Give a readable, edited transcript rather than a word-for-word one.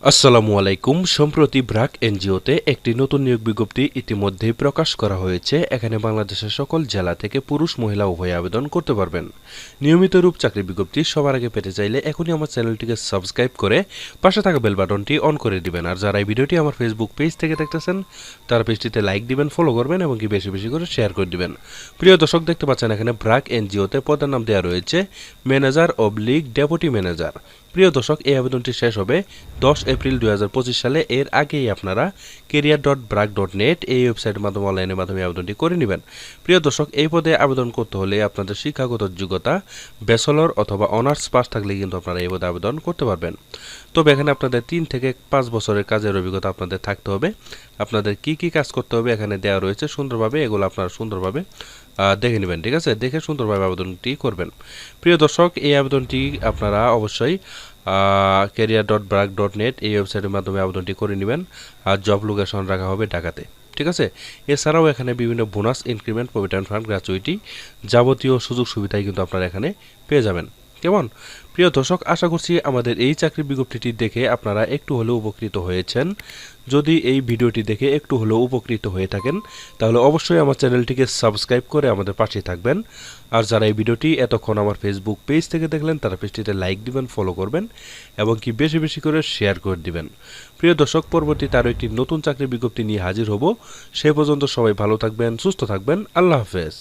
আসসালামু আলাইকুম। সম্প্রতি ব্র্যাক এনজিওতে একটি নতুন নিয়োগ বিজ্ঞপ্তি ইতিমধ্যেই প্রকাশ করা হয়েছে। এখানে বাংলাদেশের সকল জেলা থেকে পুরুষ মহিলা উভয়ে আবেদন করতে পারবেন। নিয়মিত রূপ চাকরি বিজ্ঞপ্তি সবার আগে পেতে চাইলে এখনই আমার চ্যানেলটিকে সাবস্ক্রাইব করে পাশে থাকা বেল বাটনটি অন করে দিবেন। আর যারা এই ভিডিওটি আমার ফেসবুক পেজ থেকে দেখতেছেন তারা পেজটিতে লাইক দিবেন, ফলো করবেন এবং কি বেশি বেশি করে শেয়ার করে দিবেন। প্রিয় দর্শক, দেখতে পাচ্ছেন এখানে ব্র্যাক এনজিওতে পদের নাম দেওয়া রয়েছে ম্যানেজার/ ডেপুটি ম্যানেজার। প্রিয় দর্শক, এই আবেদনটি শেষ হবে 10 এপ্রিল 2025 সালে। এর আগেই আপনারা career.brac.net এই ওয়েবসাইটের মাধ্যমে অনলাইনের মাধ্যমে আবেদনটি করে নেবেন। প্রিয় দর্শক, এই পদে আবেদন করতে হলে আপনাদের শিক্ষাগত যোগ্যতা ব্যাচেলর অথবা অনার্স পাস থাকলে কিন্তু আপনারা এই পদে আবেদন করতে পারবেন। তবে এখানে আপনাদের 3 থেকে 5 বছরের কাজের অভিজ্ঞতা আপনাদের থাকতে হবে। আপনাদের কি কি কাজ করতে হবে এখানে দেওয়া রয়েছে সুন্দরভাবে, এগুলো আপনারা সুন্দরভাবে দেখে নেবেন। ঠিক আছে, দেখে সুন্দরভাবে আবেদনটি করবেন। প্রিয় দর্শক, এই আবেদনটি আপনারা অবশ্যই career.brac.net এই ওয়েবসাইটের মাধ্যমে আবেদনটি করে নেবেন। আর জব লোকেশন রাখা হবে ঢাকাতে। ঠিক আছে, এছাড়াও এখানে বিভিন্ন bonus, increment, provident fund, gratuity যাবতীয় সুযোগ সুবিধাই কিন্তু আপনারা এখানে পেয়ে যাবেন। কেমন? প্রিয় দর্শক, আশা করছি আমাদের এই চাকরির বিজ্ঞপ্তিটি দেখে আপনারা একটু হলেও উপকৃত হয়েছেন। যদি এই ভিডিওটি দেখে একটু হলেও উপকৃত হয়ে থাকেন তাহলে অবশ্যই আমার চ্যানেলটিকে সাবস্ক্রাইব করে আমাদের পাশে থাকবেন। আর যারা এই ভিডিওটি এতক্ষণ আমার ফেসবুক পেজ থেকে দেখলেন তারা পেজটিতে লাইক দিবেন, ফলো করবেন এবং কি বেশি বেশি করে শেয়ার করে দিবেন। প্রিয় দর্শক, পরবর্তীতে আরও একটি নতুন চাকরির বিজ্ঞপ্তি নিয়ে হাজির হব। সে পর্যন্ত সবাই ভালো থাকবেন, সুস্থ থাকবেন। আল্লাহ হাফেজ।